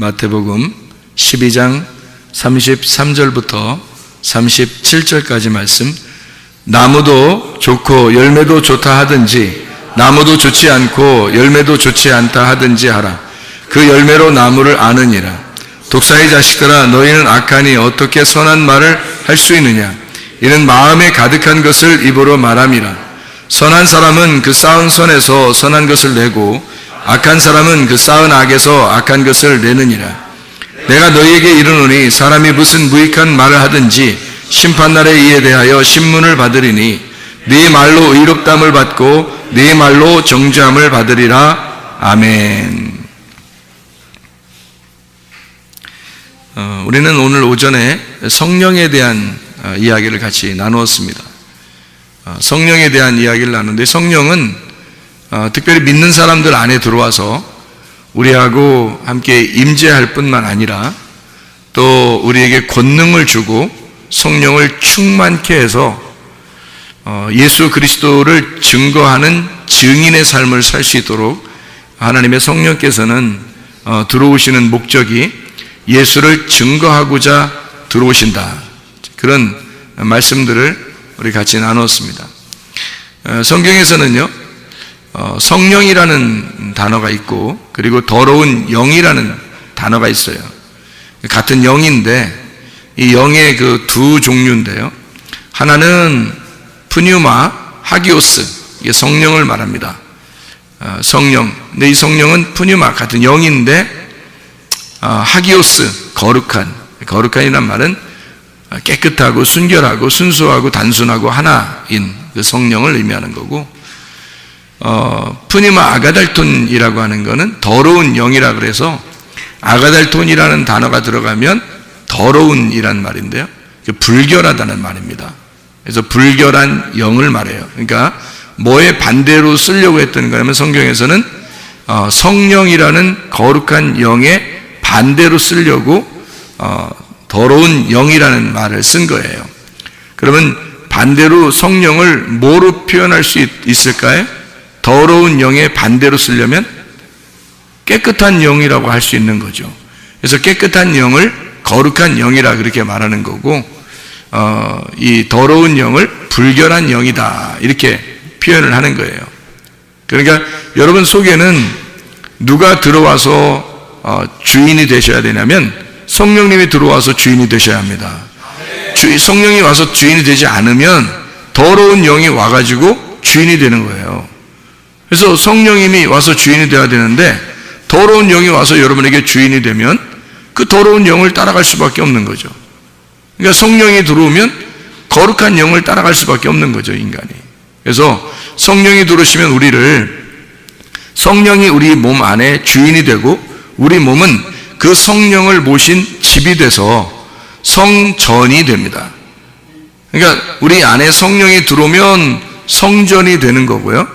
마태복음 12장 33절부터 37절까지 말씀. 나무도 좋고 열매도 좋다 하든지 나무도 좋지 않고 열매도 좋지 않다 하든지 하라. 그 열매로 나무를 아느니라. 독사의 자식들아, 너희는 악하니 어떻게 선한 말을 할 수 있느냐? 이는 마음에 가득한 것을 입으로 말함이라. 선한 사람은 그 쌓은 선에서 선한 것을 내고 악한 사람은 그 쌓은 악에서 악한 것을 내느니라. 내가 너희에게 이르노니 사람이 무슨 무익한 말을 하든지 심판날에 이에 대하여 신문을 받으리니 네 말로 의롭담을 받고 네 말로 정죄함을 받으리라. 아멘. 우리는 오늘 오전에 성령에 대한 이야기를 같이 나누었습니다. 성령에 대한 이야기를 나누는데, 성령은 특별히 믿는 사람들 안에 들어와서 우리하고 함께 임재할 뿐만 아니라 또 우리에게 권능을 주고 성령을 충만케 해서 예수 그리스도를 증거하는 증인의 삶을 살 수 있도록 하나님의 성령께서는 들어오시는 목적이 예수를 증거하고자 들어오신다. 그런 말씀들을 우리 같이 나눴습니다. 성경에서는요, 성령이라는 단어가 있고 그리고 더러운 영이라는 단어가 있어요. 같은 영인데 이 영의 그 두 종류인데요, 하나는 푸뉴마, 하기오스, 이게 성령을 말합니다. 성령. 근데 이 성령은 푸뉴마, 같은 영인데 하기오스, 거룩한이란 말은 깨끗하고 순결하고 순수하고 단순하고 하나인 그 성령을 의미하는 거고, 푸니마 아가달톤이라고 하는 거는 더러운 영이라 그래서 아가달톤이라는 단어가 들어가면 더러운이란 말인데요, 불결하다는 말입니다. 그래서 불결한 영을 말해요. 그러니까 뭐에 반대로 쓰려고 했던 거냐면 성경에서는 성령이라는 거룩한 영에 반대로 쓰려고 더러운 영이라는 말을 쓴 거예요. 그러면 반대로 성령을 뭐로 표현할 수 있을까요? 더러운 영의 반대로 쓰려면 깨끗한 영이라고 할 수 있는 거죠. 그래서 깨끗한 영을 거룩한 영이라 그렇게 말하는 거고, 이 더러운 영을 불결한 영이다 이렇게 표현을 하는 거예요. 그러니까 여러분 속에는 누가 들어와서 주인이 되셔야 되냐면 성령님이 들어와서 주인이 되셔야 합니다. 성령이 와서 주인이 되지 않으면 더러운 영이 와가지고 주인이 되는 거예요. 그래서 성령님이 와서 주인이 되어야 되는데 더러운 영이 와서 여러분에게 주인이 되면 그 더러운 영을 따라갈 수밖에 없는 거죠. 그러니까 성령이 들어오면 거룩한 영을 따라갈 수밖에 없는 거죠, 인간이. 그래서 성령이 들어오시면 성령이 우리 몸 안에 주인이 되고 우리 몸은 그 성령을 모신 집이 돼서 성전이 됩니다. 그러니까 우리 안에 성령이 들어오면 성전이 되는 거고요.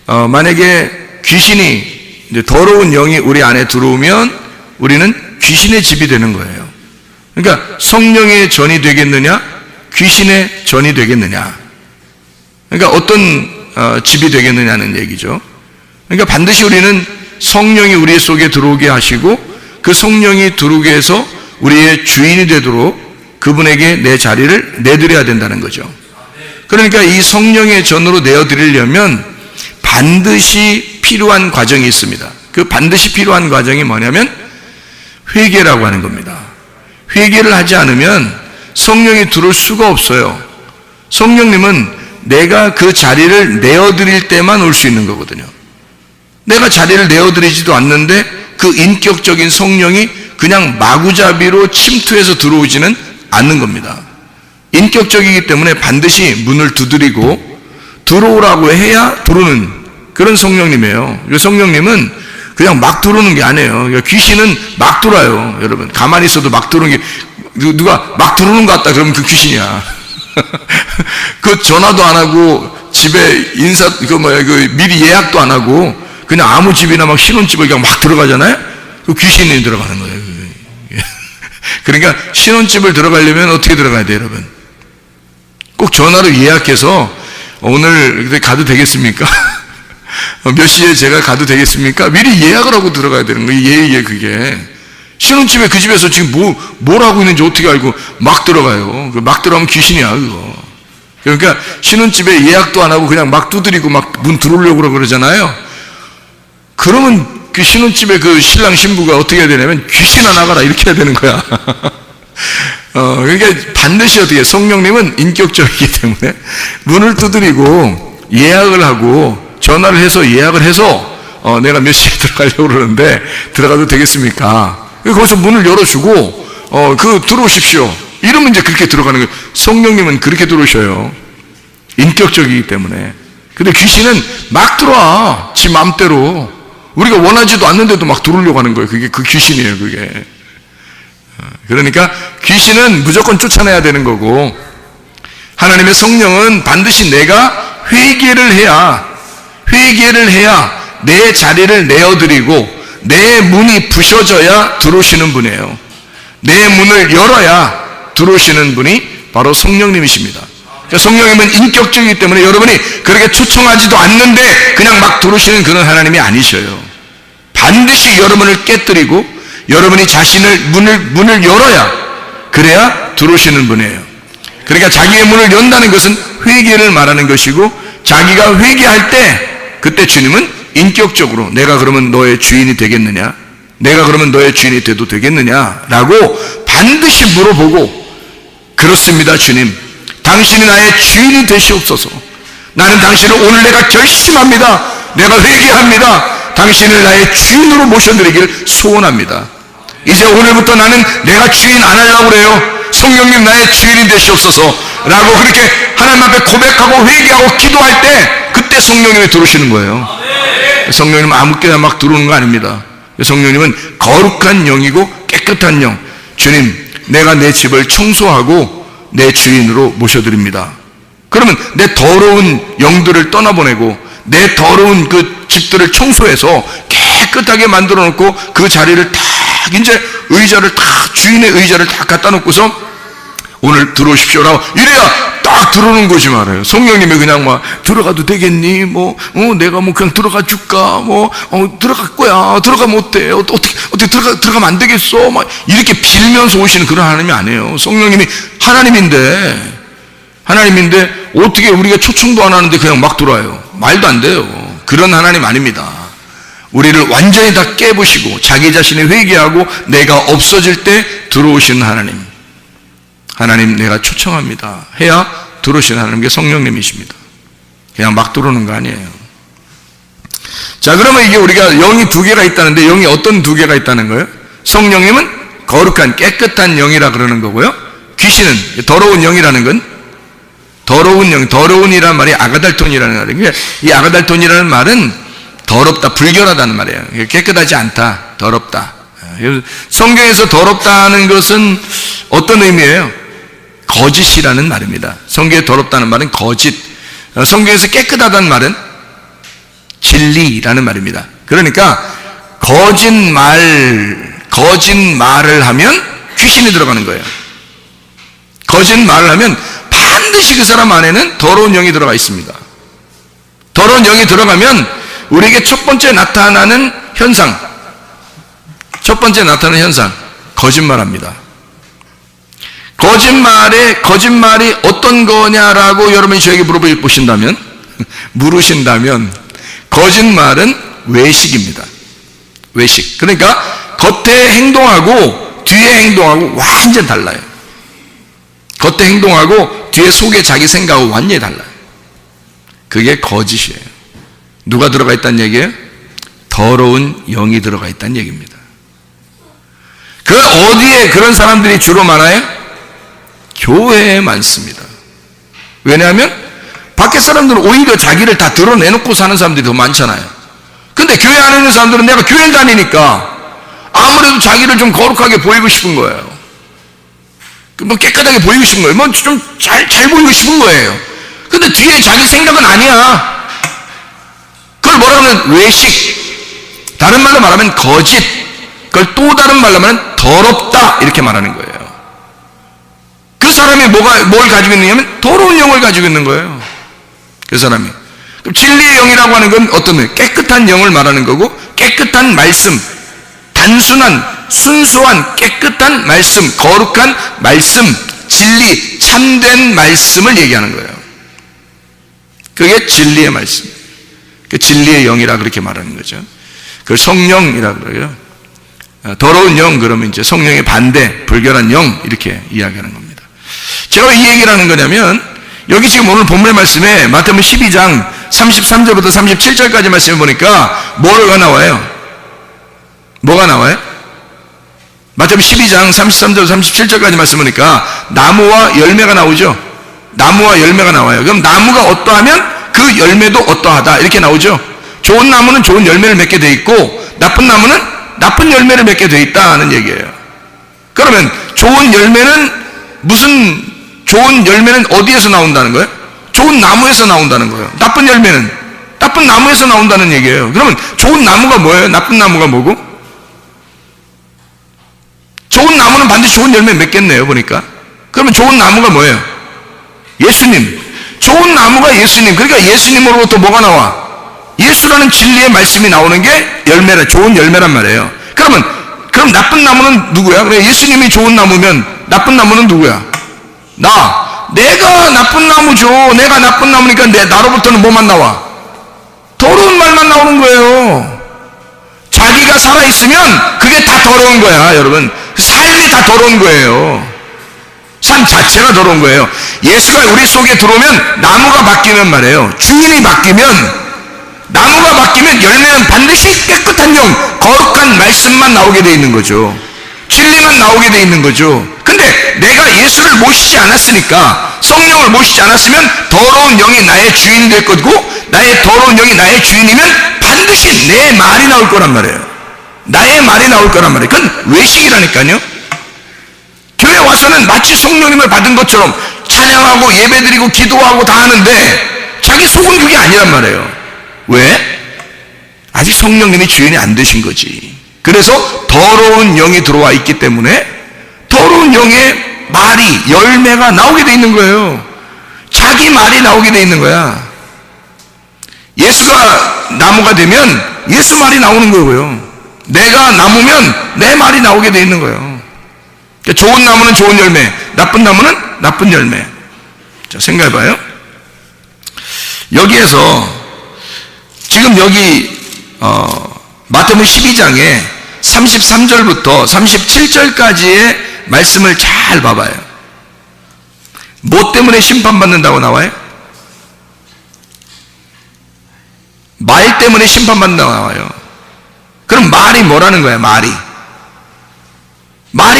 만약에 귀신이 이제 더러운 영이 우리 안에 들어오면 우리는 귀신의 집이 되는 거예요. 그러니까 성령의 전이 되겠느냐, 귀신의 전이 되겠느냐. 그러니까 어떤 집이 되겠느냐는 얘기죠. 그러니까 반드시 우리는 성령이 우리 속에 들어오게 하시고 그 성령이 들어오게 해서 우리의 주인이 되도록 그분에게 내 자리를 내드려야 된다는 거죠. 그러니까 이 성령의 전으로 내어드리려면 반드시 필요한 과정이 있습니다. 그 반드시 필요한 과정이 뭐냐면 회개라고 하는 겁니다. 회개를 하지 않으면 성령이 들어올 수가 없어요. 성령님은 내가 그 자리를 내어드릴 때만 올 수 있는 거거든요. 내가 자리를 내어드리지도 않는데 그 인격적인 성령이 그냥 마구잡이로 침투해서 들어오지는 않는 겁니다. 인격적이기 때문에 반드시 문을 두드리고 들어오라고 해야 들어오는 그런 성령님이에요. 성령님은 그냥 막 들어오는 게 아니에요. 귀신은 막 들어와요. 여러분 가만히 있어도 막 들어오는 게, 누가 막 들어오는 것 같다 그러면 그 귀신이야. 그 전화도 안 하고 집에 미리 예약도 안 하고 그냥 아무 집이나 막 신혼집을 그냥 막 들어가잖아요. 그 귀신이 들어가는 거예요. 그러니까 신혼집을 들어가려면 어떻게 들어가야 돼요, 여러분? 꼭 전화로 예약해서 오늘 가도 되겠습니까? 몇 시에 제가 가도 되겠습니까? 미리 예약을 하고 들어가야 되는 거예요. 그게. 신혼집에 그 집에서 지금 뭘 하고 있는지 어떻게 알고 막 들어가요. 막 들어가면 귀신이야, 그거. 그러니까 신혼집에 예약도 안 하고 그냥 막 두드리고 막 문 들어오려고 그러잖아요. 그러면 그 신혼집에 그 신랑 신부가 어떻게 해야 되냐면 귀신아 나가라 이렇게 해야 되는 거야. 그러니까 반드시 어떻게 성령님은 인격적이기 때문에 문을 두드리고 예약을 하고 전화를 해서 예약을 해서 내가 몇 시에 들어가려고 그러는데 들어가도 되겠습니까? 거기서 문을 열어주고 들어오십시오. 이러면 이제 그렇게 들어가는 거예요. 성령님은 그렇게 들어오셔요. 인격적이기 때문에. 근데 귀신은 막 들어와. 지 마음대로. 우리가 원하지도 않는데도 막 들어오려고 하는 거예요. 그게 그 귀신이에요, 그게. 그러니까 귀신은 무조건 쫓아내야 되는 거고, 하나님의 성령은 반드시 내가 회개를 해야 내 자리를 내어드리고 내 문이 부셔져야 들어오시는 분이에요. 내 문을 열어야 들어오시는 분이 바로 성령님이십니다. 그러니까 성령님은 인격적이기 때문에 여러분이 그렇게 초청하지도 않는데 그냥 막 들어오시는 그런 하나님이 아니셔요. 반드시 여러분을 깨뜨리고 여러분이 자신을 문을 열어야 그래야 들어오시는 분이에요. 그러니까 자기의 문을 연다는 것은 회개를 말하는 것이고, 자기가 회개할 때 그때 주님은 인격적으로 내가 그러면 너의 주인이 되겠느냐, 내가 그러면 너의 주인이 돼도 되겠느냐라고 반드시 물어보고, 그렇습니다 주님, 당신이 나의 주인이 되시옵소서. 나는 당신을 오늘 내가 결심합니다. 내가 회개합니다. 당신을 나의 주인으로 모셔드리기를 소원합니다. 이제 오늘부터 나는 내가 주인 안 하려고 그래요. 성령님 나의 주인이 되시옵소서 라고 그렇게 하나님 앞에 고백하고 회개하고 기도할 때 그때 성령님이 들어오시는 거예요. 성령님은 아무렇게나 막 들어오는 거 아닙니다. 성령님은 거룩한 영이고 깨끗한 영. 주님, 내가 내 집을 청소하고 내 주인으로 모셔드립니다. 그러면 내 더러운 영들을 떠나보내고 내 더러운 그 집들을 청소해서 깨끗하게 만들어 놓고 그 자리를 딱 이제 의자를 딱 주인의 의자를 딱 갖다 놓고서 오늘 들어오십시오라고 이래야 딱 막 들어오는 것이 말이에요. 성령님이 그냥 막 들어가도 되겠니? 내가 그냥 들어가 줄까? 들어갈 거야. 들어가면 어때? 어떻게 들어가면 안 되겠어? 막 이렇게 빌면서 오시는 그런 하나님이 아니에요. 성령님이 하나님인데 어떻게 우리가 초청도 안 하는데 그냥 막 들어와요? 말도 안 돼요. 그런 하나님 아닙니다. 우리를 완전히 다 깨부시고 자기 자신을 회개하고 내가 없어질 때 들어오시는 하나님 내가 초청합니다 해야 들어오시는 하나님께 성령님이십니다. 그냥 막 들어오는 거 아니에요. 자, 그러면 이게 우리가 영이 두 개가 있다는데 영이 어떤 두 개가 있다는 거예요? 성령님은 거룩한 깨끗한 영이라 그러는 거고요, 귀신은 더러운 영이라는 건 더러운 영, 더러운이라는 말이 아가달톤이라는 말이에요. 이 아가달톤이라는 말은 더럽다, 불결하다는 말이에요. 깨끗하지 않다, 더럽다. 성경에서 더럽다는 것은 어떤 의미예요? 거짓이라는 말입니다. 성경에 더럽다는 말은 거짓. 성경에서 깨끗하다는 말은 진리라는 말입니다. 그러니까 거짓말을 하면 귀신이 들어가는 거예요. 거짓말을 하면 반드시 그 사람 안에는 더러운 영이 들어가 있습니다. 더러운 영이 들어가면 우리에게 첫 번째 나타나는 현상, 거짓말합니다. 거짓말이 어떤 거냐라고 여러분이 저에게 물으신다면 거짓말은 외식입니다. 외식. 그러니까 겉에 행동하고 뒤에 행동하고 완전 달라요. 겉에 행동하고 뒤에 속에 자기 생각하고 완전히 달라요. 그게 거짓이에요. 누가 들어가 있다는 얘기예요? 더러운 영이 들어가 있다는 얘기입니다. 어디에 그런 사람들이 주로 많아요? 교회에 많습니다. 왜냐하면 밖에 사람들은 오히려 자기를 다 드러내놓고 사는 사람들이 더 많잖아요. 근데 교회 안에 있는 사람들은 내가 교회를 다니니까 아무래도 자기를 좀 거룩하게 보이고 싶은 거예요. 깨끗하게 보이고 싶은 거예요. 좀 잘 보이고 싶은 거예요. 근데 뒤에 자기 생각은 아니야. 그걸 뭐라 하면 외식. 다른 말로 말하면 거짓. 그걸 또 다른 말로 말하면 더럽다. 이렇게 말하는 거예요. 그 사람이 뭘 가지고 있느냐면 더러운 영을 가지고 있는 거예요. 그 사람이. 그럼 진리의 영이라고 하는 건 어떤 거예요? 깨끗한 영을 말하는 거고, 깨끗한 말씀, 단순한, 순수한, 깨끗한 말씀, 거룩한 말씀, 진리, 참된 말씀을 얘기하는 거예요. 그게 진리의 말씀. 그 진리의 영이라 그렇게 말하는 거죠. 그걸 성령이라 그래요. 더러운 영, 그러면 이제 성령의 반대, 불결한 영, 이렇게 이야기하는 겁니다. 제가 왜 이 얘기를 하는 거냐면, 여기 지금 오늘 본문의 말씀에 마태복음 12장 33절부터 37절까지 말씀을 보니까 뭐가 나와요? 마태복음 12장 33절 37절까지 말씀 보니까 나무와 열매가 나오죠. 나무와 열매가 나와요. 그럼 나무가 어떠하면 그 열매도 어떠하다, 이렇게 나오죠. 좋은 나무는 좋은 열매를 맺게 돼 있고 나쁜 나무는 나쁜 열매를 맺게 돼 있다는 얘기예요. 그러면 좋은 열매는 어디에서 나온다는 거예요? 좋은 나무에서 나온다는 거예요. 나쁜 열매는 나쁜 나무에서 나온다는 얘기예요. 그러면 좋은 나무가 뭐예요? 나쁜 나무가 뭐고? 좋은 나무는 반드시 좋은 열매 맺겠네요, 보니까. 그러면 좋은 나무가 뭐예요? 예수님. 좋은 나무가 예수님. 그러니까 예수님으로부터 뭐가 나와? 예수라는 진리의 말씀이 나오는 게 좋은 열매란 말이에요. 그럼 나쁜 나무는 누구야? 그래, 예수님이 좋은 나무면 나쁜 나무는 누구야? 내가 나쁜 나무죠. 내가 나쁜 나무니까 나로부터는 뭐만 나와? 더러운 말만 나오는 거예요. 자기가 살아있으면 그게 다 더러운 거야, 여러분. 삶이 다 더러운 거예요. 삶 자체가 더러운 거예요. 예수가 우리 속에 들어오면 나무가 바뀌면 말이에요. 주인이 바뀌면, 나무가 바뀌면 열매는 반드시 깨끗한 영, 거룩한 말씀만 나오게 돼 있는 거죠. 진리만 나오게 돼 있는 거죠. 근데 내가 예수를 모시지 않았으니까, 성령을 모시지 않았으면 더러운 영이 나의 주인이 될 거고, 나의 더러운 영이 나의 주인이면 반드시 내 말이 나올 거란 말이에요. 나의 말이 나올 거란 말이에요. 그건 외식이라니까요. 교회 와서는 마치 성령님을 받은 것처럼 찬양하고 예배드리고 기도하고 다 하는데 자기 속은 그게 아니란 말이에요. 왜? 아직 성령님이 주인이 안 되신 거지. 그래서 더러운 영이 들어와 있기 때문에 더러운 영의 말이, 열매가 나오게 돼 있는 거예요. 자기 말이 나오게 돼 있는 거야. 예수가 나무가 되면 예수 말이 나오는 거고요. 내가 나무면 내 말이 나오게 돼 있는 거예요. 그러니까 좋은 나무는 좋은 열매, 나쁜 나무는 나쁜 열매. 자, 생각해봐요. 여기에서 지금 여기 마태복음 12장에 33절부터 37절까지의 말씀을 잘 봐봐요. 뭐 때문에 심판받는다고 나와요? 말 때문에 심판받는다고 나와요. 그럼 말이 뭐라는 거야? 말이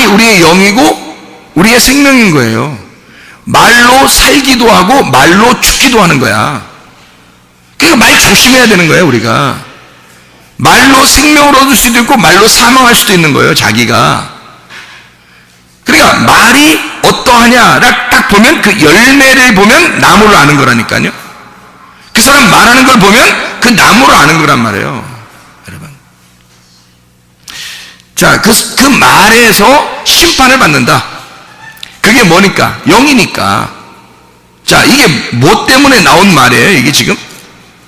우리의 영이고 우리의 생명인 거예요. 말로 살기도 하고 말로 죽기도 하는 거야. 그러니까 말 조심해야 되는 거예요. 우리가 말로 생명을 얻을 수도 있고 말로 사망할 수도 있는 거예요. 자기가. 그러니까 말이 어떠하냐를 딱 보면 그 열매를 보면 나무를 아는 거라니까요. 그 사람 말하는 걸 보면 그 나무를 아는 거란 말이에요. 여러분, 자, 그 말에서 심판을 받는다. 그게 뭐니까? 영이니까. 자, 이게 뭐 때문에 나온 말이에요? 이게 지금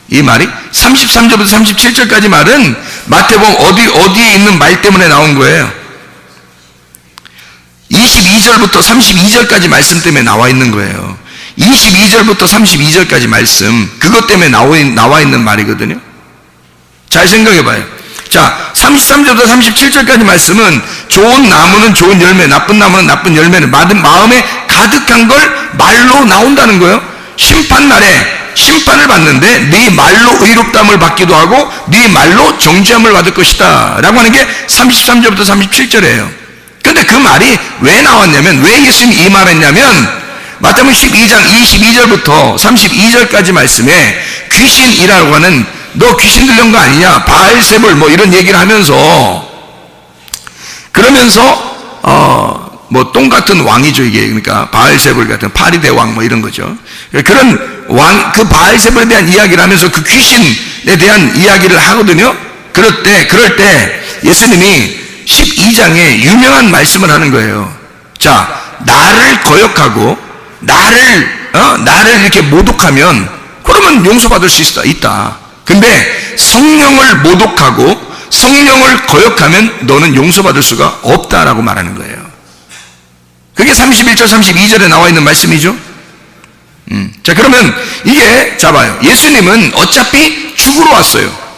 이 말이 33절부터 37절까지 말은 마태복음 어디에 있는 말 때문에 나온 거예요? 22절부터 32절까지 말씀 때문에 나와 있는 거예요. 22절부터 32절까지 말씀, 그것 때문에 나와 있는 말이거든요. 잘 생각해 봐요. 자, 33절부터 37절까지 말씀은 좋은 나무는 좋은 열매, 나쁜 나무는 나쁜 열매를 마음에 가득한 걸 말로 나온다는 거예요. 심판날에 심판을 받는데 네 말로 의롭다함을 받기도 하고 네 말로 정죄함을 받을 것이다 라고 하는 게 33절부터 37절이에요. 근데 그 말이 왜 나왔냐면, 왜 예수님이 이 말을 했냐면, 마태복음 12장 22절부터 32절까지 말씀에 귀신이라고 하는, 너 귀신 들린 거 아니냐, 바알세불 뭐 이런 얘기를 하면서, 그러면서 뭐 똥 같은 왕이죠 이게. 그러니까 바알세불 같은 파리대왕 뭐 이런 거죠. 그런 왕, 그 바알세불에 대한 이야기를 하면서 그 귀신에 대한 이야기를 하거든요. 그럴 때 예수님이 12장에 유명한 말씀을 하는 거예요. 자, 나를 거역하고 나를 이렇게 모독하면 그러면 용서받을 수 있다. 근데 성령을 모독하고 성령을 거역하면 너는 용서받을 수가 없다라고 말하는 거예요. 그게 31절 32절에 나와 있는 말씀이죠. 자, 그러면 이게 잡아요. 예수님은 어차피 죽으러 왔어요.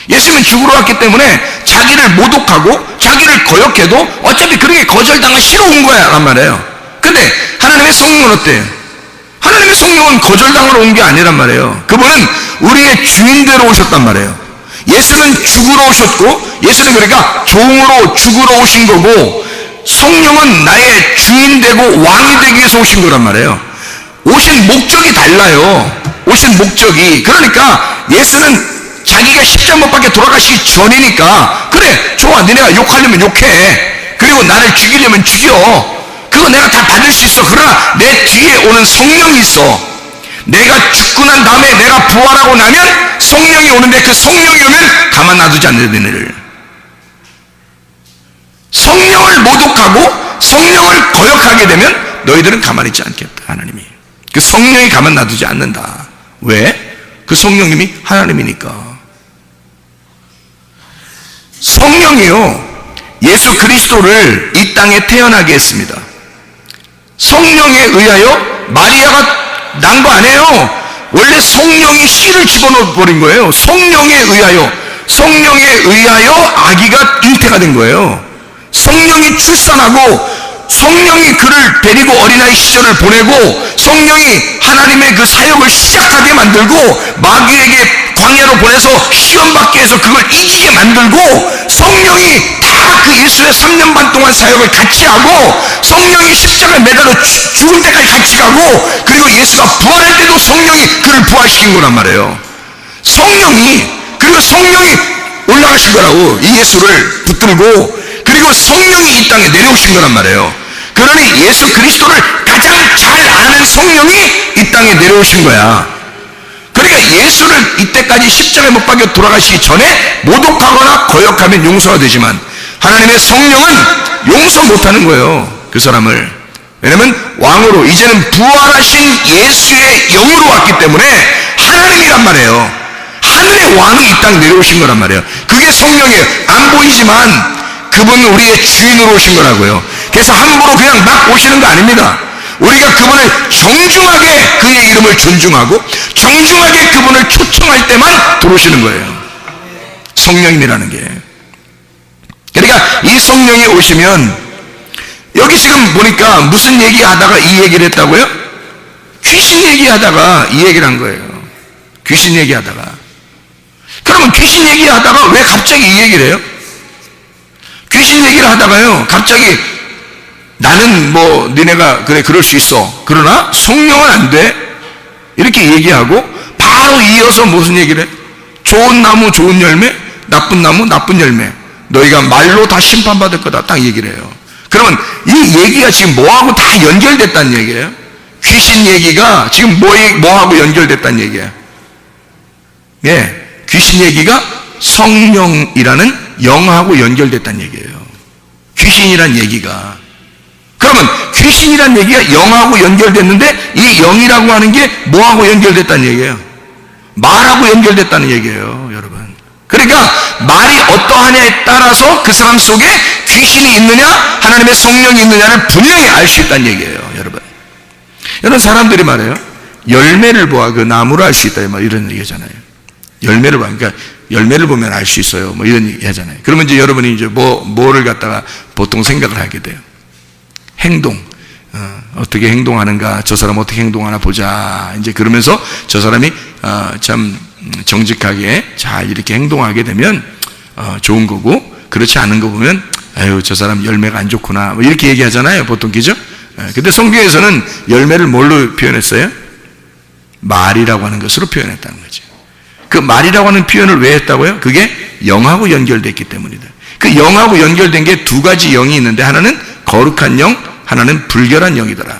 예수님은 죽으러 왔기 때문에 자기를 모독하고 자기를 거역해도 어차피 그렇게 거절당하시러 온 거야 란 말이에요. 근데 하나님의 성령은 어때요? 하나님의 성령은 거절당하러 온 게 아니란 말이에요. 그분은 우리의 주인되러 오셨단 말이에요. 예수는 죽으러 오셨고, 예수는 그러니까 종으로 죽으러 오신 거고, 성령은 나의 주인되고 왕이 되기 위해서 오신 거란 말이에요. 오신 목적이 달라요. 오신 목적이. 그러니까 예수는 자기가 십자가 못 박혀 돌아가시기 전이니까, 그래, 좋아, 너네가 욕하려면 욕해. 그리고 나를 죽이려면 죽여. 그거 내가 다 받을 수 있어. 그러나 내 뒤에 오는 성령이 있어. 내가 죽고 난 다음에 내가 부활하고 나면 성령이 오는데, 그 성령이 오면 가만 놔두지 않는 너네를. 성령을 모독하고 성령을 거역하게 되면 너희들은 가만히 있지 않겠다. 하나님이 그 성령이 가만 놔두지 않는다. 왜? 그 성령님이 하나님이니까. 성령이요, 예수 그리스도를 이 땅에 태어나게 했습니다. 성령에 의하여 마리아가 난 거 아니에요. 원래 성령이 씨를 집어넣어 버린 거예요. 성령에 의하여 아기가 잉태가 된 거예요. 성령이 출산하고 성령이 그를 데리고 어린아이 시절을 보내고 성령이 하나님의 그 사역을 시작하게 만들고 마귀에게 광야로 보내서 시험받게 해서 그걸 이기게 만들고 성령이 다 그 예수의 3년 반 동안 사역을 같이 하고 성령이 십자가에 매달려 죽을 때까지 같이 가고 그리고 예수가 부활할 때도 성령이 그를 부활시킨 거란 말이에요. 그리고 성령이 올라가신 거라고, 이 예수를 붙들고. 그리고 성령이 이 땅에 내려오신 거란 말이에요. 그러니 예수 그리스도를 가장 잘 아는 성령이 이 땅에 내려오신 거야. 그러니까 예수를 이때까지 십자가에 못 박혀 돌아가시기 전에 모독하거나 거역하면 용서가 되지만 하나님의 성령은 용서 못하는 거예요. 그 사람을. 왜냐면 왕으로 이제는 부활하신 예수의 영으로 왔기 때문에 하나님이란 말이에요. 하늘의 왕이 이 땅 내려오신 거란 말이에요. 그게 성령이에요. 안 보이지만 그분은 우리의 주인으로 오신 거라고요. 그래서 함부로 그냥 막 오시는 거 아닙니다. 우리가 그분을 정중하게 그의 이름을 존중하고 정중하게 그분을 초청할 때만 들어오시는 거예요. 성령님이라는 게. 그러니까 이 성령이 오시면 여기 지금 보니까 무슨 얘기하다가 이 얘기를 했다고요? 귀신 얘기하다가 이 얘기를 한 거예요. 귀신 얘기하다가. 그러면 귀신 얘기하다가 왜 갑자기 이 얘기를 해요? 귀신 얘기를 하다가요, 갑자기 나는 뭐 너네가 그래 그럴 수 있어. 그러나 성령은 안 돼. 이렇게 얘기하고 바로 이어서 무슨 얘기를 해? 좋은 나무 좋은 열매, 나쁜 나무 나쁜 열매. 너희가 말로 다 심판받을 거다. 딱 얘기를 해요. 그러면 이 얘기가 지금 뭐하고 다 연결됐다는 얘기예요. 귀신 얘기가 지금 뭐하고 연결됐다는 얘기예요. 예, 귀신 얘기가 성령이라는 영하고 연결됐다는 얘기예요. 귀신이란 얘기가. 그러면 귀신이란 얘기가 영하고 연결됐는데 이 영이라고 하는 게 뭐하고 연결됐다는 얘기예요? 말하고 연결됐다는 얘기예요, 여러분. 그러니까 말이 어떠하냐에 따라서 그 사람 속에 귀신이 있느냐 하나님의 성령이 있느냐를 분명히 알 수 있다는 얘기예요, 여러분. 여러분, 사람들이 말해요, 열매를 보아 그 나무를 알 수 있다, 뭐 이런 얘기잖아요. 열매를 봐. 그러니까 열매를 보면 알 수 있어요. 뭐 이런 얘기 하잖아요. 그러면 이제 여러분이 이제 뭐를 갖다가 보통 생각을 하게 돼요. 행동. 어떻게 행동하는가, 저 사람 어떻게 행동하나 보자. 이제 그러면서 저 사람이 참 정직하게 잘 이렇게 행동하게 되면 좋은 거고, 그렇지 않은 거 보면 아유 저 사람 열매가 안 좋구나, 뭐 이렇게 얘기하잖아요, 보통. 그죠? 근데 성경에서는 열매를 뭘로 표현했어요? 말이라고 하는 것으로 표현했다는 거죠. 그 말이라고 하는 표현을 왜 했다고요? 그게 영하고 연결됐기 때문이다. 그 영하고 연결된 게 두 가지 영이 있는데, 하나는 거룩한 영, 하나는 불결한 영이더라.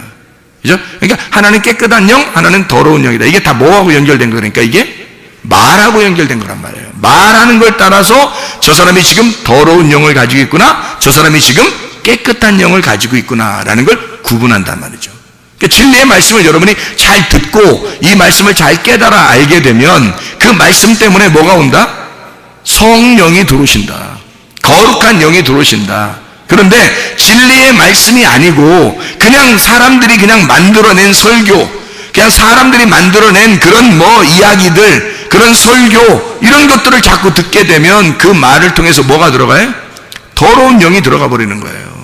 그죠? 그러니까 하나는 깨끗한 영, 하나는 더러운 영이다. 이게 다 뭐하고 연결된 거니까 이게 말하고 연결된 거란 말이에요. 말하는 걸 따라서 저 사람이 지금 더러운 영을 가지고 있구나, 저 사람이 지금 깨끗한 영을 가지고 있구나라는 걸 구분한단 말이죠. 그러니까 진리의 말씀을 여러분이 잘 듣고 이 말씀을 잘 깨달아 알게 되면 그 말씀 때문에 뭐가 온다? 성령이 들어오신다. 거룩한 영이 들어오신다. 그런데 진리의 말씀이 아니고 그냥 사람들이 그냥 만들어낸 설교, 그냥 사람들이 만들어낸 그런 뭐 이야기들, 그런 설교, 이런 것들을 자꾸 듣게 되면 그 말을 통해서 뭐가 들어가요? 더러운 영이 들어가 버리는 거예요.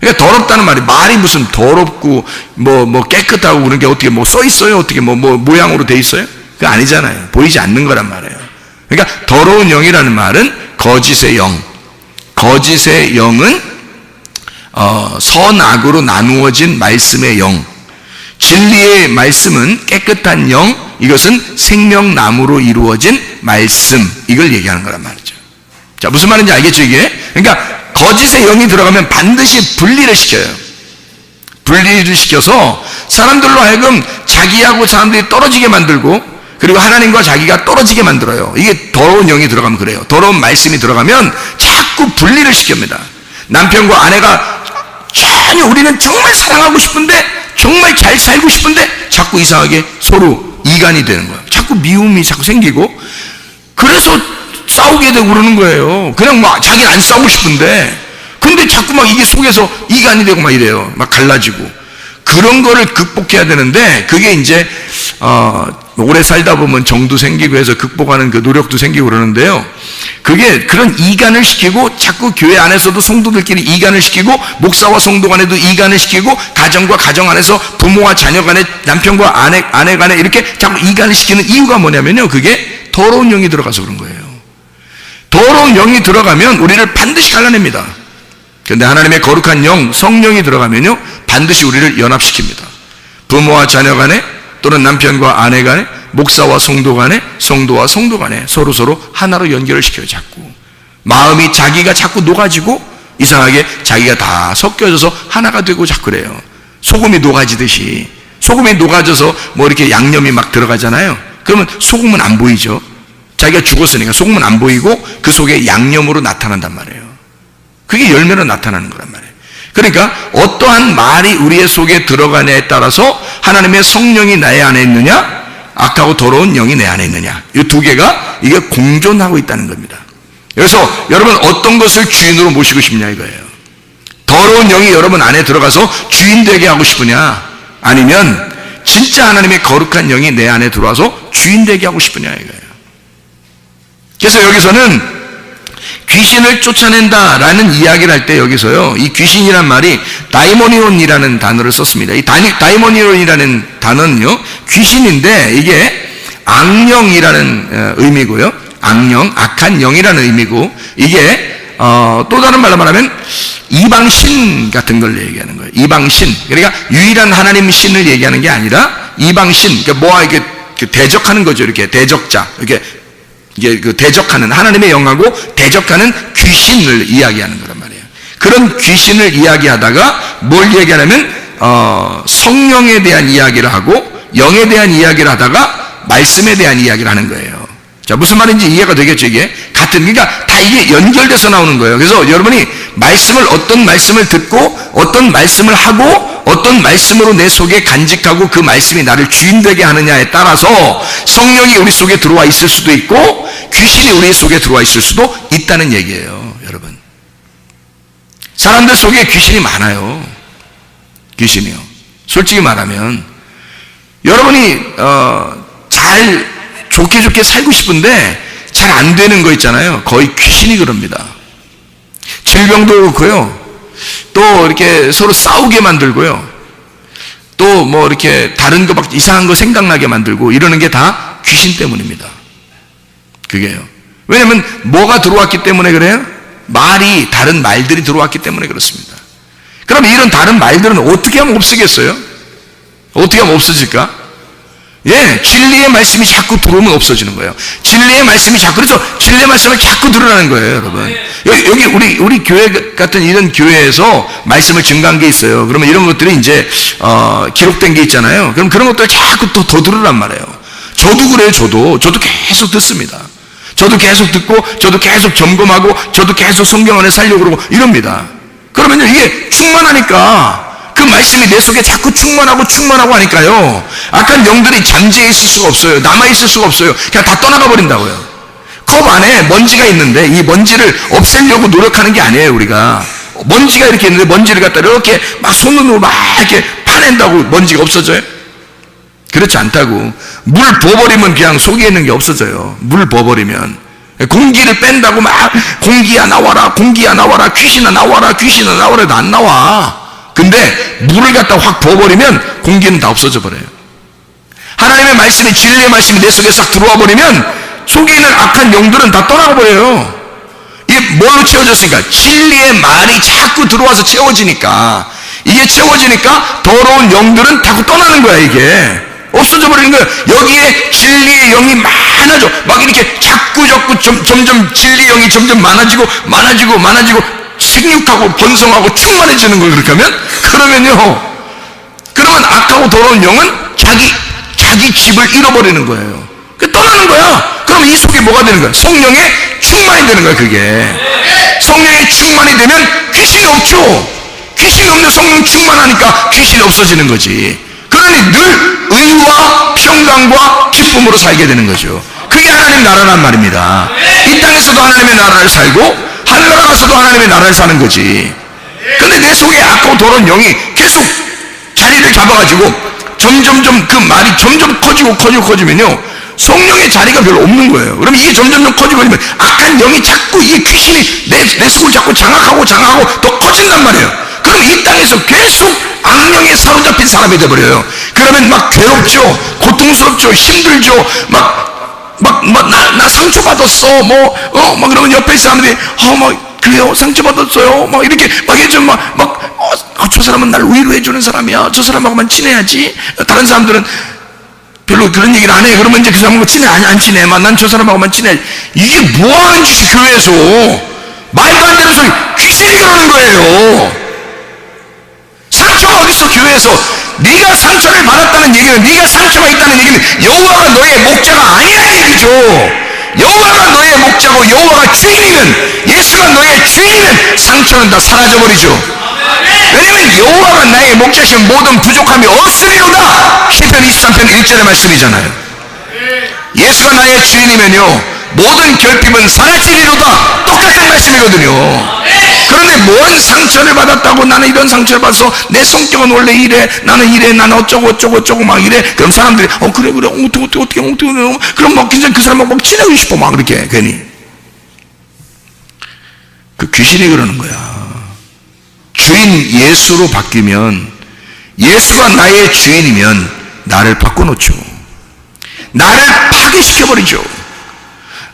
그러니까 더럽다는 말이 무슨 더럽고 뭐 깨끗하고 그런 게 어떻게 뭐 써 있어요? 어떻게 뭐 모양으로 돼 있어요? 그거 아니잖아요. 보이지 않는 거란 말이에요. 그러니까 더러운 영이라는 말은 거짓의 영. 거짓의 영은 선악으로 나누어진 말씀의 영. 진리의 말씀은 깨끗한 영, 이것은 생명나무로 이루어진 말씀, 이걸 얘기하는 거란 말이죠. 자, 무슨 말인지 알겠죠, 이게? 그러니까 거짓의 영이 들어가면 반드시 분리를 시켜요. 분리를 시켜서 사람들로 하여금 자기하고 사람들이 떨어지게 만들고, 그리고 하나님과 자기가 떨어지게 만들어요. 이게 더러운 영이 들어가면 그래요. 더러운 말씀이 들어가면 자꾸 분리를 시킵니다. 남편과 아내가 전혀 우리는 정말 사랑하고 싶은데, 정말 잘 살고 싶은데 자꾸 이상하게 서로 이간이 되는 거예요. 자꾸 미움이 자꾸 생기고, 그래서 싸우게 되고 그러는 거예요. 그냥 막 자기는 안 싸우고 싶은데, 근데 자꾸 막 이게 속에서 이간이 되고 막 이래요. 막 갈라지고. 그런 거를 극복해야 되는데, 그게 이제 오래 살다 보면 정도 생기고 해서 극복하는 그 노력도 생기고 그러는데요, 그게 그런 이간을 시키고, 자꾸 교회 안에서도 성도들끼리 이간을 시키고, 목사와 성도 간에도 이간을 시키고, 가정과 가정 안에서 부모와 자녀 간에, 남편과 아내 간에 이렇게 자꾸 이간을 시키는 이유가 뭐냐면요, 그게 더러운 영이 들어가서 그런 거예요. 더러운 영이 들어가면 우리를 반드시 갈라냅니다. 그런데 하나님의 거룩한 영, 성령이 들어가면요, 반드시 우리를 연합시킵니다. 부모와 자녀 간에, 또는 남편과 아내 간에, 목사와 성도 간에, 성도와 성도 간에 서로 하나로 연결을 시켜요. 자꾸 마음이 자기가 자꾸 녹아지고, 이상하게 자기가 다 섞여져서 하나가 되고 자꾸 그래요. 소금이 녹아지듯이. 소금이 녹아져서 뭐 이렇게 양념이 막 들어가잖아요. 그러면 소금은 안 보이죠. 자기가 죽었으니까 소금은 안 보이고 그 속에 양념으로 나타난단 말이에요. 그게 열매로 나타나는 거란 말이에요. 그러니까 어떠한 말이 우리의 속에 들어가냐에 따라서 하나님의 성령이 나의 안에 있느냐, 악하고 더러운 영이 내 안에 있느냐, 이 두 개가 이게 공존하고 있다는 겁니다. 그래서 여러분 어떤 것을 주인으로 모시고 싶냐 이거예요. 더러운 영이 여러분 안에 들어가서 주인 되게 하고 싶으냐, 아니면 진짜 하나님의 거룩한 영이 내 안에 들어와서 주인 되게 하고 싶으냐 이거예요. 그래서 여기서는 귀신을 쫓아낸다라는 이야기를 할 때 여기서요, 이 귀신이란 말이 다이모니온이라는 단어를 썼습니다. 이 다이모니온이라는 단어는요, 귀신인데 이게 악령이라는 의미고요, 악령, 악한 영이라는 의미고, 이게 또 다른 말로 말하면 이방신 같은 걸 얘기하는 거예요. 이방신, 그러니까 유일한 하나님 신을 얘기하는 게 아니라 이방신, 그러니까 뭐와 이렇게 대적하는 거죠. 이렇게 대적자, 이렇게 이게 그 대적하는, 하나님의 영하고 대적하는 귀신을 이야기하는 거란 말이에요. 그런 귀신을 이야기하다가 뭘 얘기하냐면 성령에 대한 이야기를 하고 영에 대한 이야기를 하다가 말씀에 대한 이야기를 하는 거예요. 자, 무슨 말인지 이해가 되겠죠? 이게 같은, 그러니까 다 이게 연결돼서 나오는 거예요. 그래서 여러분이 말씀을, 어떤 말씀을 듣고 어떤 말씀을 하고 어떤 말씀으로 내 속에 간직하고 그 말씀이 나를 주인 되게 하느냐에 따라서 성령이 우리 속에 들어와 있을 수도 있고 귀신이 우리 속에 들어와 있을 수도 있다는 얘기예요. 여러분, 사람들 속에 귀신이 많아요. 귀신이요. 솔직히 말하면 여러분이 잘 좋게 살고 싶은데 잘 안 되는 거 있잖아요. 거의 귀신이 그럽니다. 질병도 그렇고요, 또 이렇게 서로 싸우게 만들고요, 또 뭐 이렇게 다른 거 막 이상한 거 생각나게 만들고 이러는 게 다 귀신 때문입니다. 그게요. 왜냐면 뭐가 들어왔기 때문에 그래요? 말이, 다른 말들이 들어왔기 때문에 그렇습니다. 그럼 이런 다른 말들은 어떻게 하면 없어지겠어요? 어떻게 하면 없어질까? 예, 진리의 말씀이 자꾸 들어오면 없어지는 거예요. 진리의 말씀이 자꾸, 그래서 진리의 말씀을 자꾸 들으라는 거예요, 여러분. 여기 우리 교회 같은 이런 교회에서 말씀을 증가한 게 있어요. 그러면 이런 것들이 이제 기록된 게 있잖아요. 그럼 그런 것들 자꾸 더 들으란 말이에요. 저도 그래요. 저도 계속 듣습니다. 저도 계속 듣고, 저도 계속 점검하고, 저도 계속 성경 안에 살려고 그러고 이럽니다. 그러면요, 이게 충만하니까 그 말씀이 내 속에 자꾸 충만하고 하니까요, 악한 영들이 잠재해 있을 수가 없어요. 남아있을 수가 없어요. 그냥 다 떠나가 버린다고요. 컵 안에 먼지가 있는데 이 먼지를 없애려고 노력하는 게 아니에요. 우리가 먼지가 이렇게 있는데 먼지를 갖다 이렇게 막 손으로 막 이렇게 파낸다고 먼지가 없어져요? 그렇지 않다고. 물 부어버리면 그냥 속에 있는 게 없어져요. 물 부어버리면. 공기를 뺀다고 막 공기야 나와라, 공기야 나와라, 귀신아 나와라, 귀신아 나와라 해도 안 나와. 근데 물을 갖다 확 부어버리면 공기는 다 없어져 버려요. 하나님의 말씀이, 진리의 말씀이 내 속에 싹 들어와 버리면 속에 있는 악한 영들은 다 떠나가 버려요. 이게 뭘로 채워졌으니까? 진리의 말이 자꾸 들어와서 채워지니까, 이게 채워지니까 더러운 영들은 자꾸 떠나는 거야. 이게 없어져 버리는 거예요. 여기에 진리의 영이 많아져. 막 이렇게 자꾸 점점 진리의 영이 점점 많아지고 생육하고 번성하고 충만해지는 걸 그렇게 하면, 그러면 악하고 더러운 영은 자기 집을 잃어버리는 거예요. 떠나는 거야. 그럼 이 속에 뭐가 되는 거야? 성령의 충만이 되는 거야. 그게 성령의 충만이 되면 귀신이 없죠. 귀신이 없는 성령 충만하니까 귀신이 없어지는 거지. 그러니 늘 의와 평강과 기쁨으로 살게 되는 거죠. 그게 하나님 나라란 말입니다. 이 땅에서도 하나님의 나라를 살고 하늘나라 가서도 하나님의 나라를 사는 거지. 근데 내 속에 악하고 더러운 영이 계속 자리를 잡아가지고 점점점 그 말이 점점 커지면요, 성령의 자리가 별로 없는 거예요. 그러면 이게 점점점 커지면 악한 영이 자꾸, 이게 귀신이 내 속을 자꾸 장악하고 더 커진단 말이에요. 그럼 이 땅에서 계속 악령에 사로잡힌 사람이 돼버려요. 그러면 막 괴롭죠, 고통스럽죠, 힘들죠, 나 상처받았어, 막 그러면 옆에 사람들이, 그래요, 상처받았어요, 막 이렇게, 막 해주면 저 사람은 날 위로해주는 사람이야, 저 사람하고만 친해야지. 다른 사람들은 별로 그런 얘기를 안 해. 그러면 이제 그 사람하고 친해? 아니, 안 친해. 난 저 사람하고만 친해. 이게 뭐 하는 짓이 교회에서. 말도 안 되는 소리. 귀신이 그러는 거예요. 상처가 어딨어, 교회에서. 네가 상처를 받았다는 얘기는, 네가 상처가 있다는 얘기는 여호와가 너의 목자가 아니라는 얘기죠. 여호와가 너의 목자고 여호와가 주인이면, 예수가 너의 주인이면 상처는 다 사라져버리죠. 왜냐면 여호와가 나의 목자시면 모든 부족함이 없으리로다. 시편 23편 1절의 말씀이잖아요. 예수가 나의 주인이면요 모든 결핍은 사라지리로다. 똑같은 말씀이거든요. 그런데 뭔 상처를 받았다고, 나는 이런 상처를 받아서 내 성격은 원래 이래, 나는 이래, 나는 어쩌고 막 이래. 그럼 사람들이 그래 어떻게 그럼 막 굉장히 그 사람하고 막 친해지고 싶어 막 그렇게 괜히. 그 귀신이 그러는 거야. 주인 예수로 바뀌면, 예수가 나의 주인이면 나를 바꿔놓죠. 나를 파괴시켜버리죠.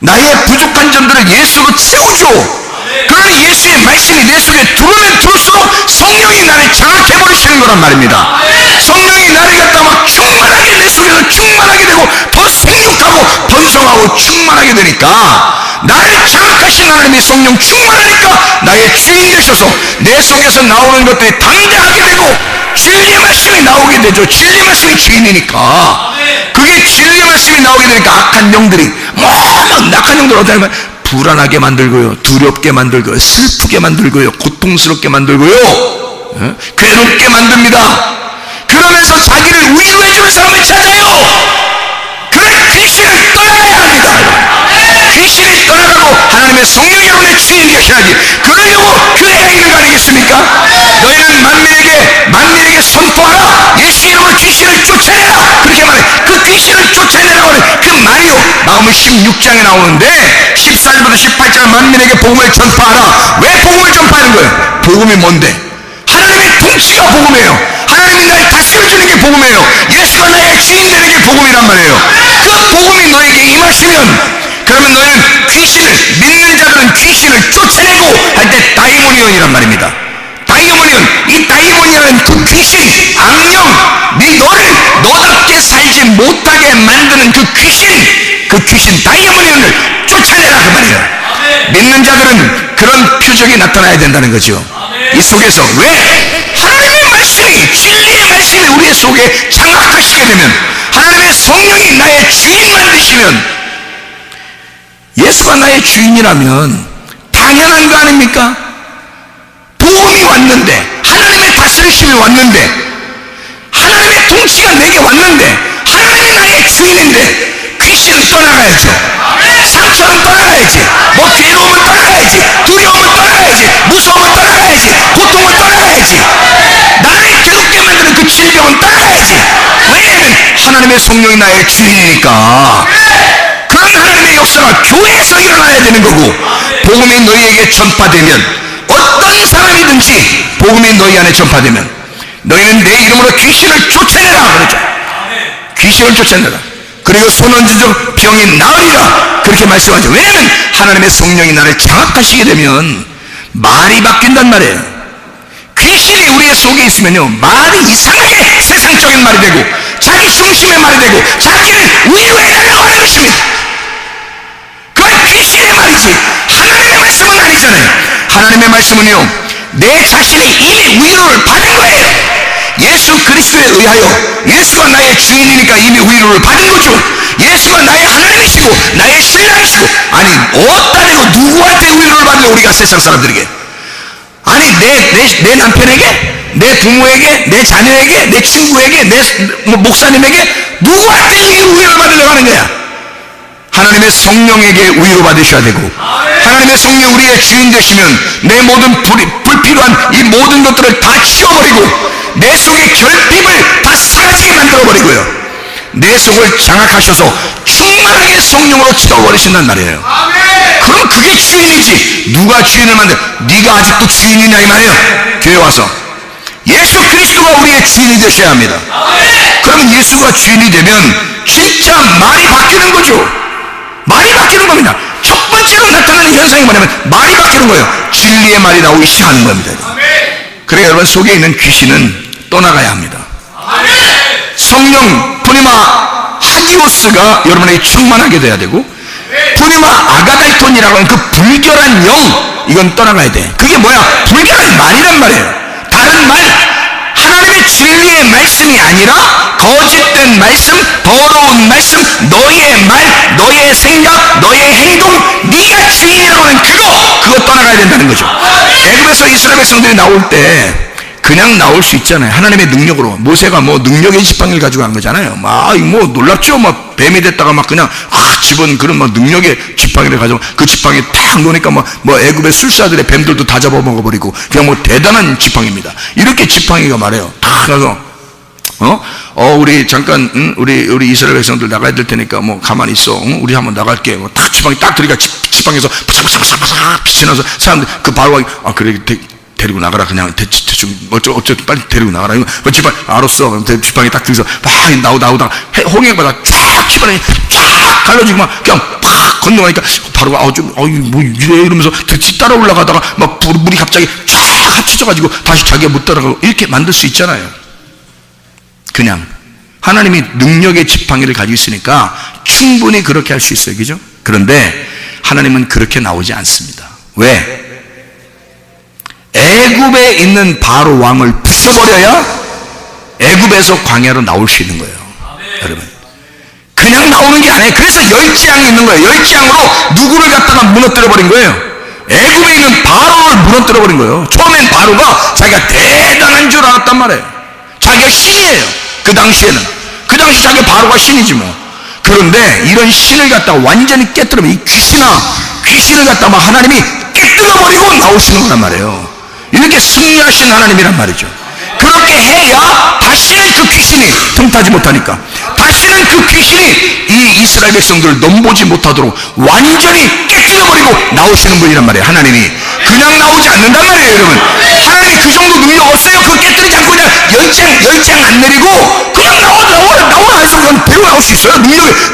나의 부족한 점들을 예수로 채우죠. 그러니 예수의 말씀이 내 속에 들어오면 들을수록 성령이 나를 장악해버리시는 거란 말입니다. 성령이 나를 갖다 막 충만하게, 내 속에서 충만하게 되고 더 생육하고 번성하고 충만하게 되니까, 나를 장악하신 하나님의 성령 충만하니까 나의 주인이 되셔서 내 속에서 나오는 것들이 당당하게 되고 진리의 말씀이 나오게 되죠. 진리의 말씀이 주인이니까. 그게 진리의 말씀이 나오게 되니까 악한 영들이 막 악한 영들 어떻게 하면 불안하게 만들고요, 두렵게 만들고요, 슬프게 만들고요, 고통스럽게 만들고요, 괴롭게 만듭니다. 그러면서 자기를 위로해주는 사람을 찾아요. 그런 귀신을 떠나야 합니다. 귀신이 떠나가고 하나님의 성령이 여러분의 주인이 되셔야지. 그러려고 교회가 있는 거 아니겠습니까? 너희는 만민에게 선포하라. 예수 이름으로 귀신을 쫓아내라. 그렇게 말해. 그 귀신을 쫓아내라고 하는 그 말이요, 마음은 16장에 나오는데 14절부터 18절 만민에게 복음을 전파하라. 왜 복음을 전파하는 거예요? 복음이 뭔데? 하나님의 통치가 복음이에요. 하나님이 날 다스려주는 게 복음이에요. 예수가 나의 주인 되는 게 복음이란 말이에요. 그 복음이 너에게 임하시면, 그러면 너희는 믿는 자들은 귀신을 쫓아내고 할 때 다이모니온이란 말입니다. 다이모니온, 이 다이모니온은 그 귀신, 악령, 너답게 살지 못하게 만드는 그 귀신 다이모니온을 쫓아내라 그 말이에요. 믿는 자들은 그런 표적이 나타나야 된다는 거죠. 이 속에서 왜? 하나님의 말씀이, 진리의 말씀이 우리의 속에 장악하시게 되면, 하나님의 성령이 나의 주인만 되시면, 예수가 나의 주인이라면 당연한 거 아닙니까? 복음이 왔는데, 하나님의 다스리심이 왔는데, 하나님의 통치가 내게 왔는데, 하나님이 나의 주인인데 귀신은 떠나가야죠. 상처는 떠나가야지. 괴로움은 떠나가야지. 두려움은 떠나가야지. 무서움은 떠나가야지. 고통은 떠나가야지. 나를 괴롭게 만드는 그 질병은 떠나가야지. 왜냐하면 하나님의 성령이 나의 주인이니까. 그런 하나님의 역사가 교회에서 일어나야 되는 거고, 복음이 너희에게 전파되면, 어떤 사람이든지 복음이 너희 안에 전파되면 너희는 내 이름으로 귀신을 쫓아내라 그러죠. 귀신을 쫓아내라. 그리고 손원지적 병이 나으리라 그렇게 말씀하죠. 왜냐하면 하나님의 성령이 나를 장악하시게 되면 말이 바뀐단 말이에요. 귀신이 우리의 속에 있으면요, 말이 이상하게 세상적인 말이 되고 자기 중심의 말이 되고 자기를 위로해달라고 하는 것입니다. 그건 귀신의 말이지 하나님의 말씀은 아니잖아요. 하나님의 말씀은요, 내 자신이 이미 위로를 받은 거예요. 예수 그리스도에 의하여, 예수가 나의 주인이니까 이미 위로를 받은 거죠. 예수가 나의 하나님이시고 나의 신랑이시고, 아니 어디다 대고 누구한테 위로를 받으려 우리가 세상 사람들에게, 아니 내 남편에게, 내 부모에게, 내 자녀에게, 내 친구에게, 내 목사님에게 누구한테 위로를 받으려고 하는 거야? 하나님의 성령에게 위로받으셔야 되고, 하나님의 성령 우리의 주인 되시면 내 모든 불필요한 이 모든 것들을 다 치워버리고 내 속의 결핍을 다 사라지게 만들어버리고요, 내 속을 장악하셔서 충만하게 성령으로 채워버리신단 말이에요. 그럼 그게 주인이지. 누가 주인을 만들어? 네가 아직도 주인이냐 이 말이에요. 교회 와서 예수 그리스도가 우리의 주인이 되셔야 합니다. 그러면 예수가 주인이 되면 진짜 말이 바뀌는 거죠. 말이 바뀌는 겁니다. 첫 번째로 나타나는 현상이 뭐냐면 말이 바뀌는 거예요. 진리의 말이 나오기 시작하는 겁니다. 그래 여러분, 속에 있는 귀신은 떠나가야 합니다. 성령 푸니마 하기오스가 여러분에게 충만하게 돼야 되고, 푸니마 아가다이톤이라고 하는 그 불결한 영, 이건 떠나가야 돼. 그게 뭐야? 불결한 말이란 말이에요. 다른 말, 하나님의 진리의 말씀이 아니라 거짓된 말씀, 더러운 말씀, 너희의 말, 너희의 생각, 너희의 행동, 네가 주인이라고 하는 그거 떠나가야 된다는 거죠. 애굽에서 이스라엘 백성들이 나올 때 그냥 나올 수 있잖아요. 하나님의 능력으로. 모세가 뭐 능력의 지팡이를 가지고 간 거잖아요. 막 뭐 놀랍죠. 막 뱀이 됐다가 막 그냥 집은 그런 막 능력의 지팡이를 가지고 그 지팡이 탁 놓으니까 뭐 애굽의 술사들의 뱀들도 다 잡아먹어버리고 그냥 뭐 대단한 지팡이입니다. 이렇게 지팡이가 말해요. 탁 가서 우리 잠깐 우리 이스라엘 백성들 나가야 될 테니까 뭐 가만히 있어. 우리 한번 나갈게. 뭐 딱 지팡이 딱 들이니까 지팡이에서 파삭파삭파삭 빛이 나서 사람들 그 바로가 그래 데리고 나가라. 그냥 대충 어쩌 빨리 데리고 나가라. 이거 지팡이 알았어. 지팡이 딱 들어서 막 나오다가 홍해바다 쫙 지팡이 쫙 갈라지고 막 그냥 팍 건너가니까 바로가 뭐 이래 이러면서 따라 올라가다가 막 물이 갑자기 쫙 합쳐져가지고 다시 자기가 못 따라가고 이렇게 만들 수 있잖아요. 그냥 하나님이 능력의 지팡이를 가지고 있으니까 충분히 그렇게 할 수 있어요. 그죠? 그런데 하나님은 그렇게 나오지 않습니다. 왜? 애굽에 있는 바로 왕을 부숴버려야 애굽에서 광야로 나올 수 있는 거예요. 여러분, 그냥 나오는 게 아니에요. 그래서 열지양이 있는 거예요. 열지양으로 누구를 갖다가 무너뜨려 버린 거예요? 애굽에 있는 바로를 무너뜨려 버린 거예요. 처음엔 바로가 자기가 대단한 줄 알았단 말이에요. 자기가 신이에요. 그 당시 자기 바로가 신이지 뭐. 그런데 이런 신을 갖다가 완전히 깨뜨리면 이 귀신을 갖다가 하나님이 깨뜨려버리고 나오시는 거란 말이에요. 이렇게 승리하신 하나님이란 말이죠. 그렇게 해야 다시는 그 귀신이 틈타지 못하니까, 다시는 그 귀신이 이 이스라엘 백성들을 넘보지 못하도록 완전히 깨뜨려버리고 나오시는 분이란 말이에요. 하나님이 그냥 나오지 않는단 말이에요. 여러분, 하나님이 그 정도 능력 없어요. 그거 깨뜨리지 않고 그냥 열장 안 내리고 그냥 나오라 해서 그냥 데리고 나올 수 있어요.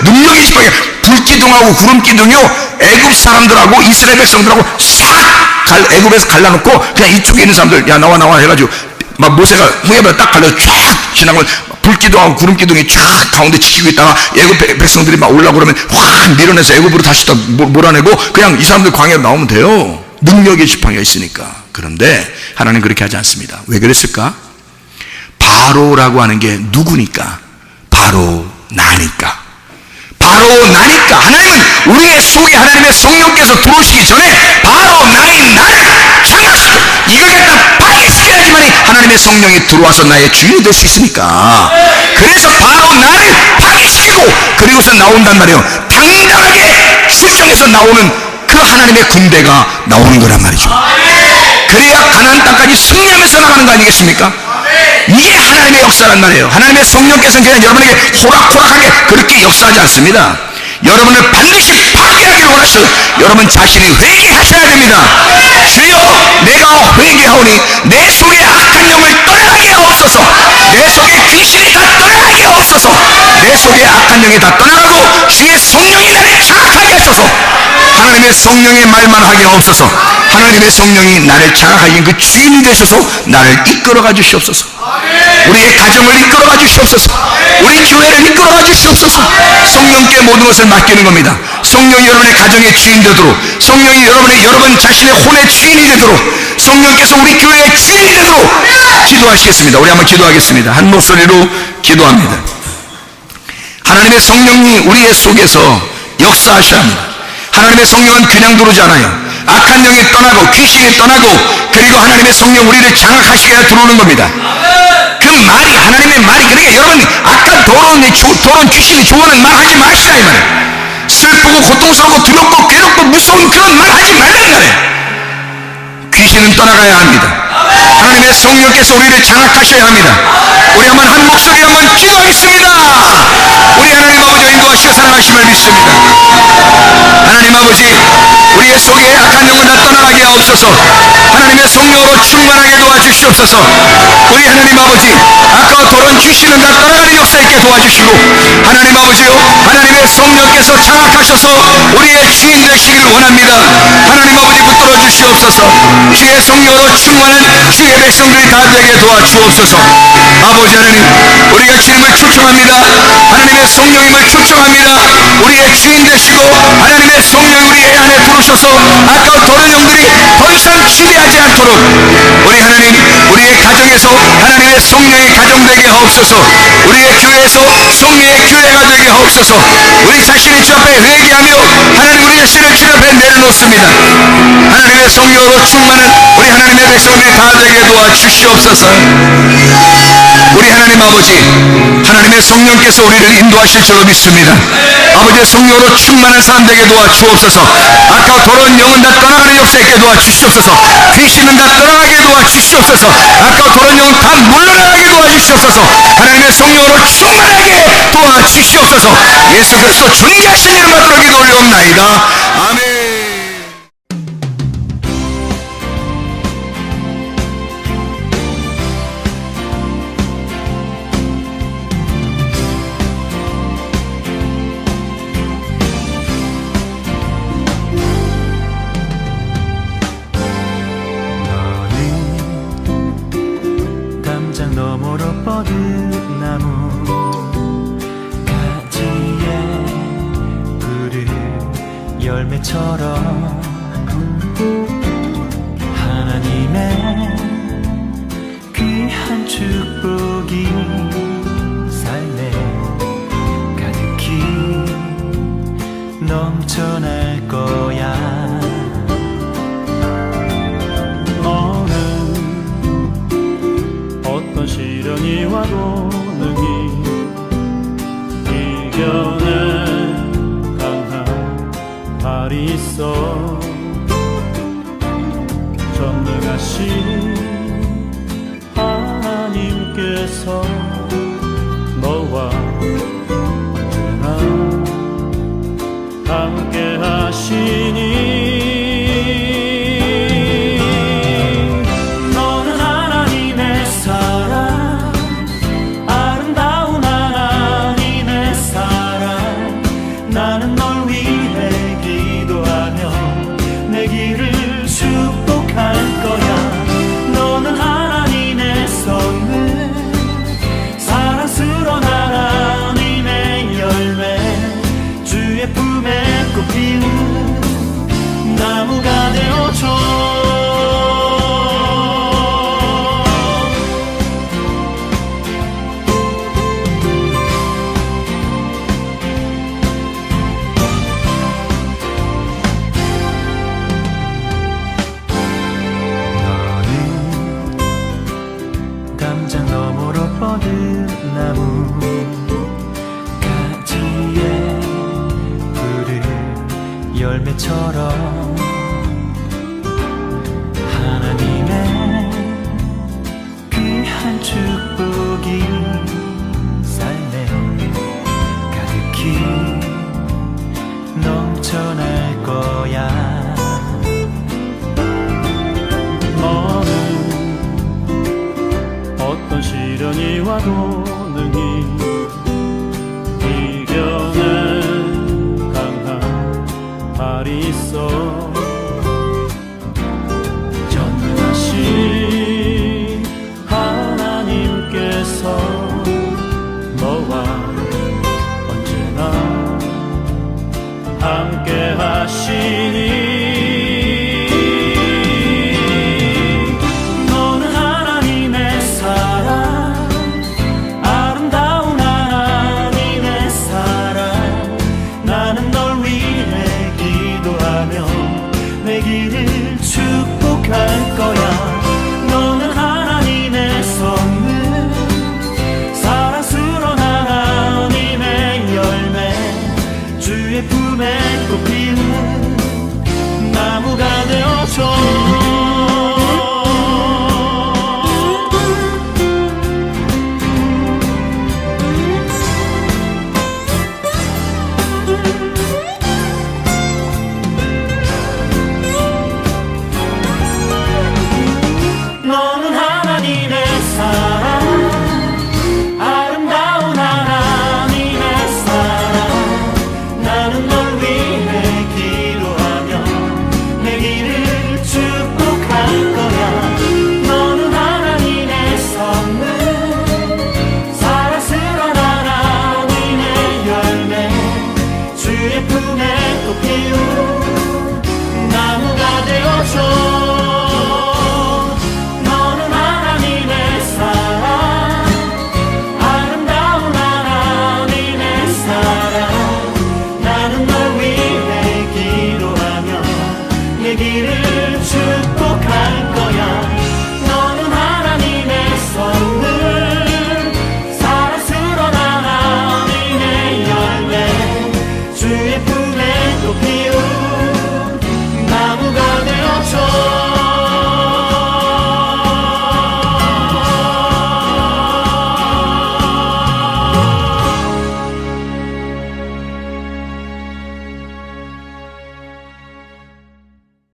능력이 지팡이. 불기둥하고 구름기둥이요, 애굽 사람들하고 이스라엘 백성들하고 싹 애굽에서 갈라놓고 그냥 이쪽에 있는 사람들 야 나와 해가지고 막 모세가 홍해바다 딱 갈라서 쫙 지나가면 불기둥하고 구름기둥이 쫙 가운데 지키고 있다가 애굽 백성들이 막 올라오고 그러면 확 밀어내서 애굽으로 다시 또 몰아내고 그냥 이 사람들 광야로 나오면 돼요. 능력의 지팡이가 있으니까. 그런데 하나님 그렇게 하지 않습니다. 왜 그랬을까? 바로라고 하는 게 누구니까? 바로 나니까. 하나님은 우리의 속에 하나님의 성령께서 들어오시기 전에 바로 나를 장악시켜 이걸 갖다 파괴시켜야지만 하나님의 성령이 들어와서 나의 주인이 될 수 있으니까. 그래서 바로 나를 파괴시키고 그리고서 나온단 말이에요. 당당하게 출정해서 나오는 그 하나님의 군대가 나오는 거란 말이죠. 그래야 가나안 땅까지 승리하면서 나가는 거 아니겠습니까? 이게 하나님의 역사란 말이에요. 하나님의 성령께서는 그냥 여러분에게 호락호락하게 그렇게 역사하지 않습니다. 여러분을 반드시 파괴하기를 원하셔서 여러분 자신이 회개하셔야 됩니다. 주여, 내가 회개하오니 내 속에 악한 영을 떠나게 하옵소서. 내 속에 귀신이 다 떠나게 하옵소서. 내 속에 악한 영이 다 떠나가고 주의 성령이 나를 장악하게 하소서. 하나님의 성령의 말만 하게 하옵소서. 하나님의 성령이 나를 장악하기 그 주인이 되셔서 나를 이끌어가 주시옵소서. 우리의 가정을 이끌어가 주시옵소서. 우리 교회를 이끌어가 주시옵소서. 성령께 모든 것을 맡기는 겁니다. 성령이 여러분의 가정의 주인 되도록, 성령이 여러분 자신의 혼의 주인이 되도록, 성령께서 우리 교회의 주인이 되도록 기도하시겠습니다. 우리 한번 기도하겠습니다. 한 목소리로 기도합니다. 하나님의 성령이 우리의 속에서 역사하셔야 합니다. 하나님의 성령은 그냥 들어오지 않아요. 악한 영이 떠나고 귀신이 떠나고 그리고 하나님의 성령 우리를 장악하시게 해야 들어오는 겁니다. 그 말이 하나님의 말이. 그러니까 여러분 악한 더러운 귀신이 좋아하는 말 하지 마시라 이 말이에요. 슬프고 고통스럽고 두렵고 괴롭고 무서운 그런 말 하지 말라는 말이에요. 귀신은 떠나가야 합니다. 하나님의 성령께서 우리를 장악하셔야 합니다. 우리 한번 한 목소리 한번 기도하겠습니다. 우리 하나님 아버지 인도하시고 사랑하심을 믿습니다. 하나님 아버지, 우리의 속에 악한 영을 다 떠나가게 하옵소서. 하나님의 성령으로 충만하게 도와주시옵소서. 우리 하나님 아버지, 아까와 더러운 귀신은 다 떠나가는 역사 있게 도와주시고, 하나님 아버지요, 하나님의 성령께서 장악하셔서 우리의 주인 되시기를 원합니다. 하나님 아버지 붙들어 주시옵소서. 주의 성령으로 충만한 주의 백성들이 다 되게 도와주옵소서. 아버지 하나님, 우리가 주님을 초청합니다. 하나님의 성령님을 초청합니다. 우리의 주인 되시고 하나님의 성령이 우리의 안에 들어오셔서 아까운 더러운 영들이 더 이상 지배하지 않도록 우리 하나님, 우리의 가정에서 하나님의 성령이 가정되게 하옵소서. 우리의 교회에서 성령의 교회가 되게 하옵소서. 우리 자신의 주 앞에 회개하며 하나님 우리 자신을 주 앞에 내려놓습니다. 하나님의 하나님의 성령으로 충만한 우리 하나님의 백성들이 다 되게 도와주시옵소서. 우리 하나님 아버지, 하나님의 성령께서 우리를 인도하실 줄로 믿습니다. 아버지의 성령으로 충만한 사람 되게 도와주옵소서. 아까 더러운 영은 다 떠나가는 역사 있게 도와주시옵소서. 귀신은 다 떠나가게 도와주시옵소서. 아까 더러운 영은 다 물러나가게 도와주시옵소서. 하나님의 성령으로 충만하게 도와주시옵소서. 예수 그리스도 존귀하신 이름 받들어 기도 올려옵나이다. 아멘. 너머로 뻗은 나무 가지에 푸른 열매처럼 하나님의 귀한 축복이 삶에 가득히 넘쳐날 거야. 어떤 시련이 와도 능히 이겨낼 강한 발이 있어. 전능하신 하나님께서 너와 언제나 함께 하시니 나무가 되어줘. 너는 담장 너머로 뻗은 나무 가지에 푸른 열매처럼 하나님의 귀한 축복이 삶에 가득히 넘쳐날 거야. 너는 어떤 시련이 와도 능히 이겨낼 강한 발이 있어. 전능하신 하나님께서 너와 언제나 함께 하시니 너는 하나님의 사랑, 아름다운 하나님의 사랑. 나는 널 위해 기도하며 내 길을 축복할 거야.